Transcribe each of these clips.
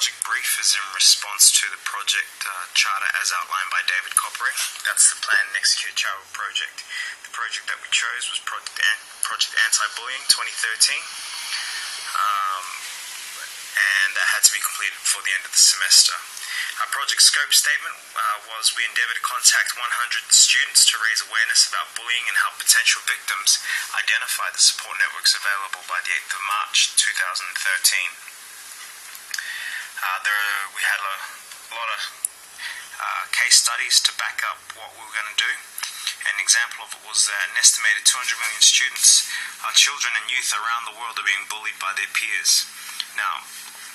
project brief is in response to the project charter as outlined by David Copray. That's the Plan and Execute Child Project. The project that we chose was Project Anti-Bullying 2013, and that had to be completed before the end of the semester. Our project scope statement was we endeavour to contact 100 students to raise awareness about bullying and help potential victims identify the support networks available by the 8th of March 2013. We had a lot of case studies to back up what we were going to do. An example of it was that an estimated 200 million students, children and youth around the world, are being bullied by their peers. Now,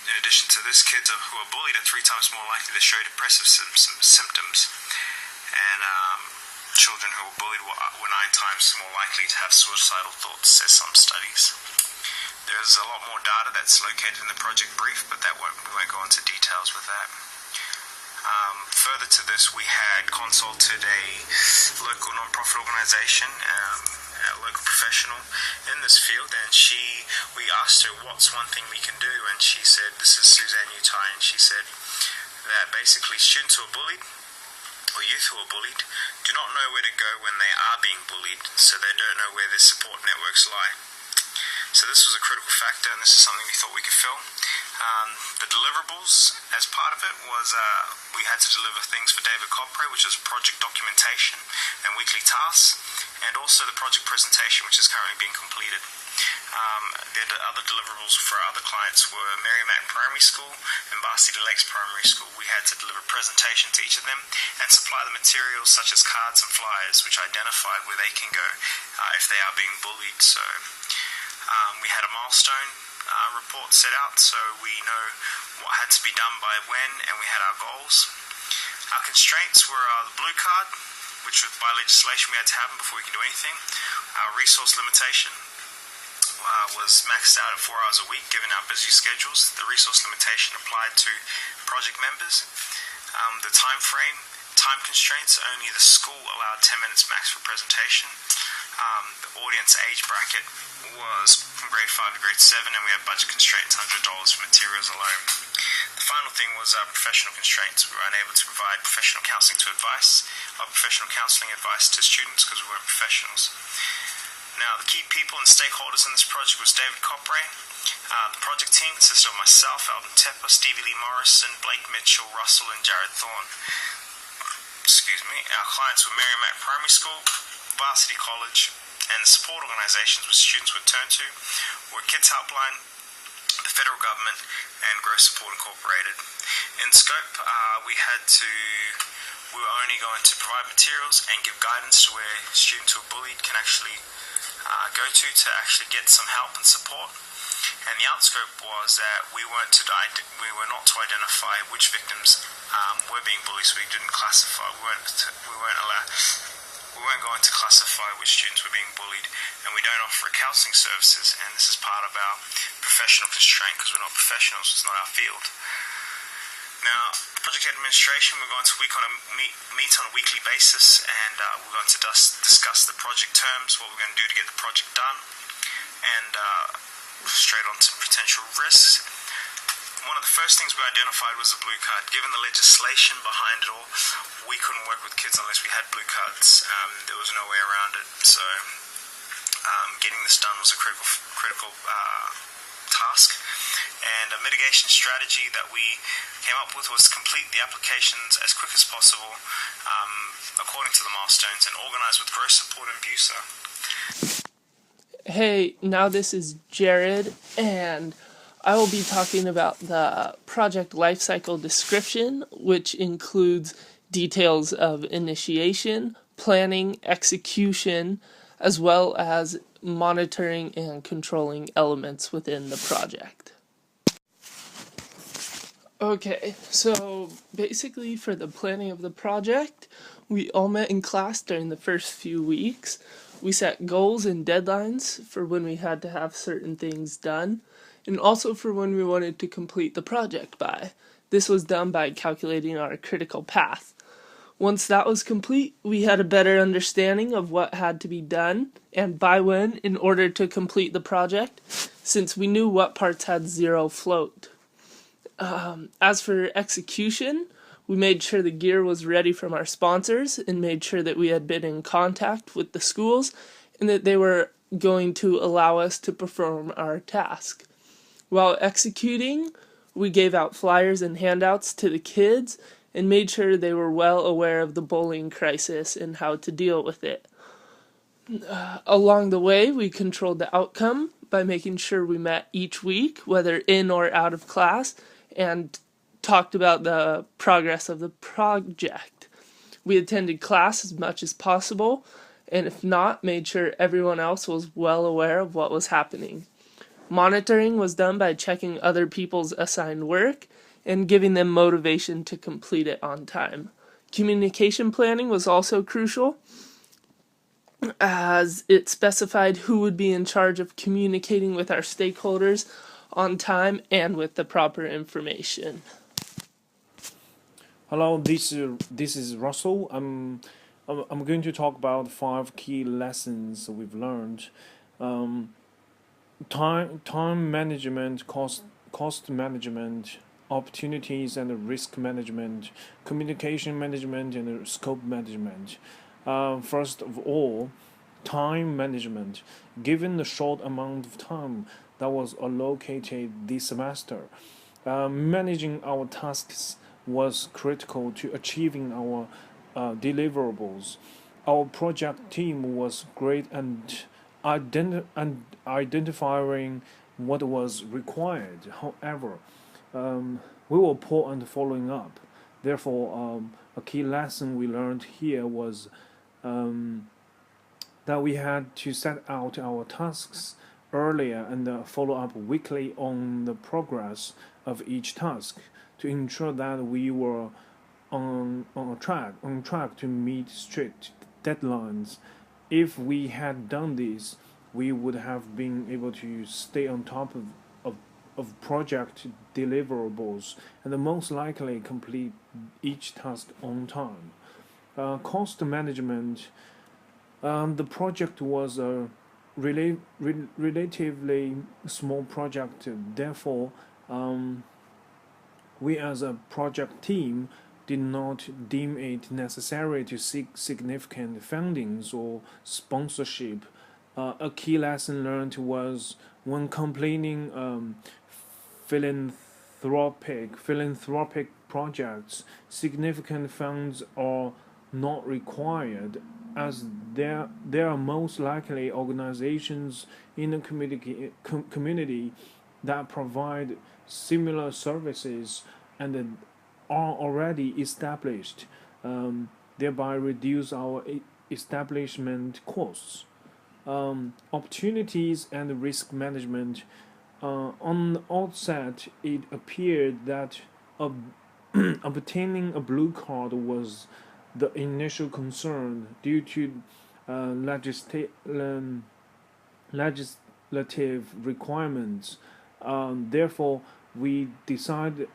in addition to this, kids who are bullied are 3 times more likely to show depressive symptoms, and children who are bullied were 9 times more likely to have suicidal thoughts, says some studies. There's a lot more data that's located in the project brief, but we won't go into details with that. Further to this, we had consulted a local non-profit organisation, a local professional in this field, and we asked her what's one thing we can do, and she said, this is Suzanne Utai, and she said that basically students who are bullied, or youth who are bullied, do not know where to go when they are being bullied, so they don't know where their support networks lie. So this was a critical factor, and this is something we thought we could fill. The deliverables, as part of it, was we had to deliver things for David Copray, which is project documentation and weekly tasks, and also the project presentation, which is currently being completed. The other deliverables for other clients were Merrimack Primary School and Varsity Lakes Primary School. We had to deliver a presentation to each of them and supply the materials such as cards and flyers, which identified where they can go if they are being bullied. So we had a milestone report set out, so we know what had to be done by when, and we had our goals. Our constraints were the blue card, which by legislation we had to have them before we could do anything. Our resource limitation was maxed out at 4 hours a week given our busy schedules. The resource limitation applied to project members. The time constraints, only the school allowed 10 minutes max for presentation. The audience age bracket was from grade 5 to grade 7, and we had budget constraints, $100 for materials alone. The final thing was professional constraints. We were unable to provide professional counselling advice to students because we weren't professionals. Now, the key people and stakeholders in this project was David Copray. The project team consisted of myself, Alvin Tepper, Stevie Lee Morrison, Blake Mitchell, Russell, and Jared Thorne. Our clients were Merrimack Primary School, Varsity College, and the support organisations which students would turn to were Kids Helpline, the federal government, and Grow Support Incorporated. In scope, we were only going to provide materials and give guidance to where students who are bullied can actually go to actually get some help and support. And the outscope was that we were not to identify which victims were being bullied, so we didn't classify. We weren't going to classify which students were being bullied, and we don't offer counselling services, and this is part of our professional constraint because we're not professionals, it's not our field. Now, project administration, we're going to meet on a weekly basis, and we're going to discuss the project terms, what we're going to do to get the project done, and straight on to potential risks. One of the first things we identified was the blue card. Given the legislation behind it all, we couldn't work with kids unless we had blue cards. There was no way around it. So getting this done was a critical task. And a mitigation strategy that we came up with was to complete the applications as quick as possible according to the milestones and organise with Grow Support and BUSA. Hey, now this is Jared, and I will be talking about the project lifecycle description, which includes details of initiation, planning, execution, as well as monitoring and controlling elements within the project. Okay, so basically for the planning of the project, we all met in class during the first few weeks. We set goals and deadlines for when we had to have certain things done, and also for when we wanted to complete the project by. This was done by calculating our critical path. Once that was complete, we had a better understanding of what had to be done and by when in order to complete the project, since we knew what parts had zero float. As for execution, we made sure the gear was ready from our sponsors and made sure that we had been in contact with the schools and that they were going to allow us to perform our task. While executing, we gave out flyers and handouts to the kids and made sure they were well aware of the bullying crisis and how to deal with it. Along the way, we controlled the outcome by making sure we met each week, whether in or out of class, and talked about the progress of the project. We attended class as much as possible, and if not, made sure everyone else was well aware of what was happening. Monitoring was done by checking other people's assigned work and giving them motivation to complete it on time. Communication planning was also crucial, as it specified who would be in charge of communicating with our stakeholders on time and with the proper information. Hello, this is Russell. I'm going to talk about 5 key lessons we've learned. Um, time management, cost management, opportunities and risk management, communication management, and scope management. First of all, time management. Given the short amount of time that was allocated this semester, managing our tasks was critical to achieving our deliverables. Our project team was great and identifying what was required. However, we were poor at following up. Therefore, a key lesson we learned here was um, that we had to set out our tasks earlier and follow up weekly on the progress of each task to ensure that we were on track to meet strict deadlines. If we had done this, we would have been able to stay on top of project deliverables and most likely complete each task on time. Cost management. The project was a relatively small project, therefore, um, we as a project team did not deem it necessary to seek significant fundings or sponsorship. A key lesson learned was when completing philanthropic projects, significant funds are not required, as there are most likely organizations in the community that provide similar services and are already established, thereby reduce our establishment costs. Opportunities and risk management. On the outset, it appeared that ob- obtaining a blue card was the initial concern due to legislative requirements. Therefore, we decided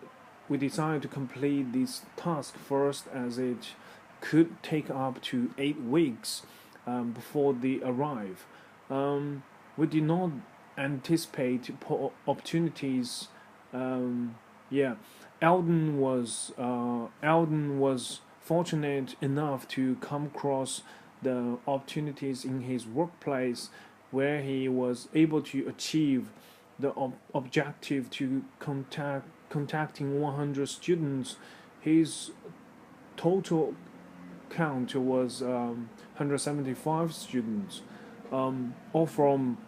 we decided to complete this task first, as it could take up to 8 weeks before they arrive. We did not anticipate opportunities. Yeah, Alden was fortunate enough to come across the opportunities in his workplace, where he was able to achieve the objective to contacting 100 students. His total count was 175 students, all from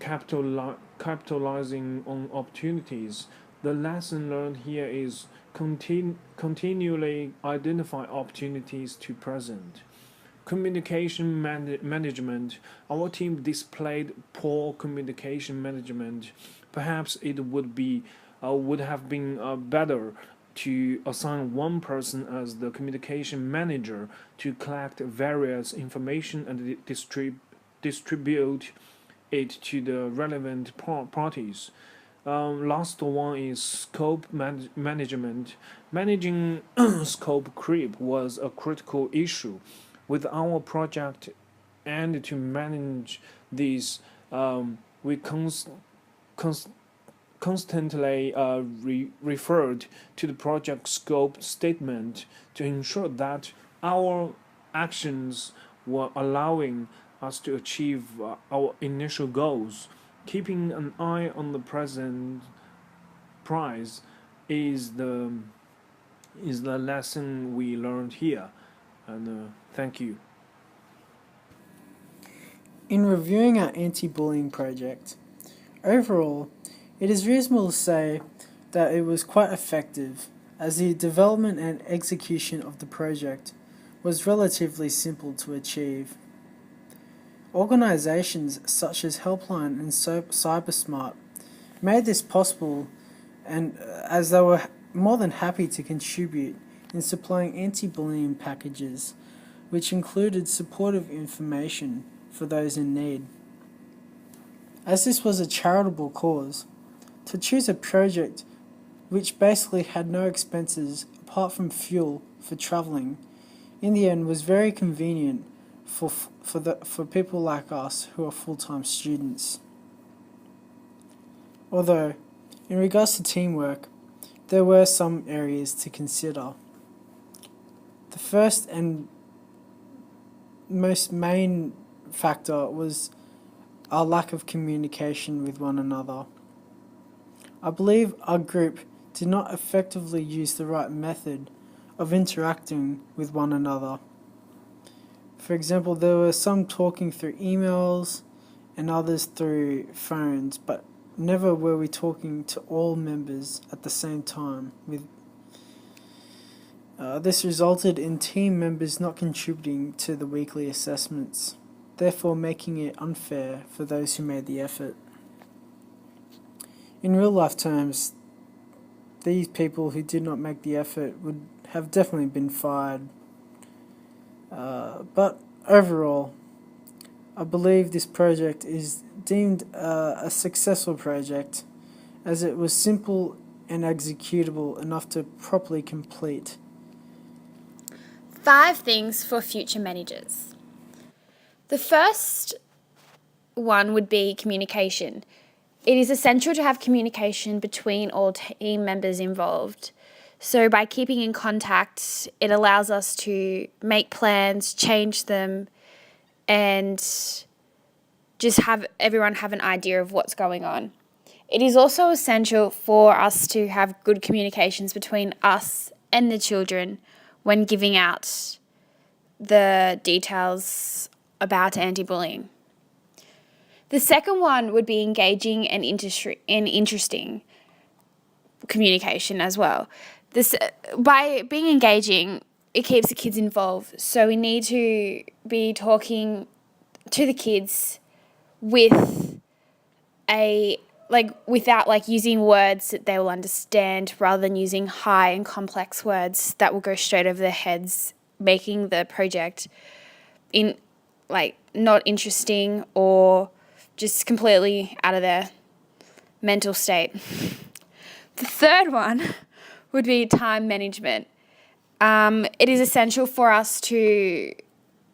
capitalizing on opportunities. The lesson learned here is continually identify opportunities to present. Communication management. Our team displayed poor communication management. Perhaps it would have been better to assign one person as the communication manager to collect various information and distribute it to the relevant parties. Last one is scope management. Managing scope creep was a critical issue with our project, and to manage this, we constantly referred to the project scope statement to ensure that our actions were allowing us to achieve our initial goals. Keeping an eye on the present prize is the lesson we learned here, and thank you. In reviewing our anti-bullying project, overall, it is reasonable to say that it was quite effective, as the development and execution of the project was relatively simple to achieve. Organisations such as Helpline and Cybersmart made this possible, and as they were more than happy to contribute in supplying anti-bullying packages, which included supportive information for those in need. As this was a charitable cause, to choose a project which basically had no expenses apart from fuel for travelling, in the end was very convenient for people like us who are full-time students. Although, in regards to teamwork, there were some areas to consider. The first and most main factor was our lack of communication with one another. I believe our group did not effectively use the right method of interacting with one another. For example, there were some talking through emails and others through phones, but never were we talking to all members at the same time. This resulted in team members not contributing to the weekly assessments, therefore making it unfair for those who made the effort. In real life terms, these people who did not make the effort would have definitely been fired. But overall, I believe this project is deemed a successful project, as it was simple and executable enough to properly complete. 5 things for future managers. The first one would be communication. It is essential to have communication between all team members involved. So by keeping in contact, it allows us to make plans, change them, and just have everyone have an idea of what's going on. It is also essential for us to have good communications between us and the children when giving out the details about anti-bullying. The second one would be engaging and interesting communication as well. By being engaging, it keeps the kids involved. So we need to be talking to the kids without using words that they will understand, rather than using high and complex words that will go straight over their heads, making the project not interesting or just completely out of their mental state. The third one would be time management. It is essential for us to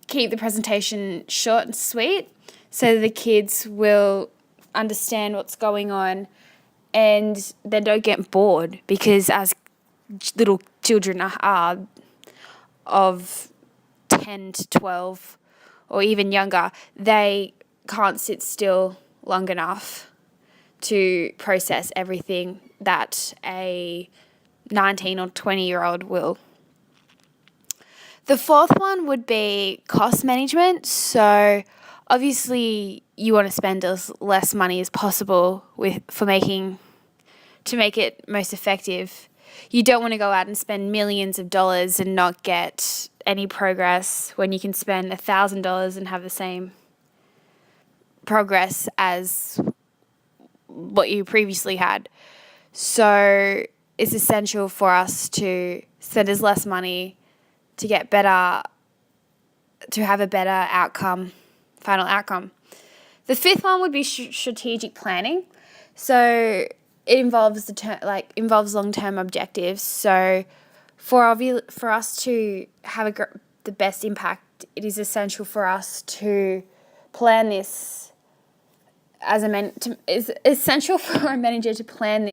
keep the presentation short and sweet so that the kids will understand what's going on and they don't get bored, because as little children are of 10 to 12 or even younger, they can't sit still long enough to process everything that a 19 or 20-year-old will. The fourth one would be cost management. So obviously you want to spend as less money as possible to make it most effective. You don't want to go out and spend millions of dollars and not get any progress when you can spend $1,000 and have the same progress as what you previously had. So it's essential for us to spend as less money to get better, to have a better final outcome. The fifth one would be strategic planning. So it involves involves long-term objectives. So for us to have the best impact, it is essential for us to plan this is essential for a manager to plan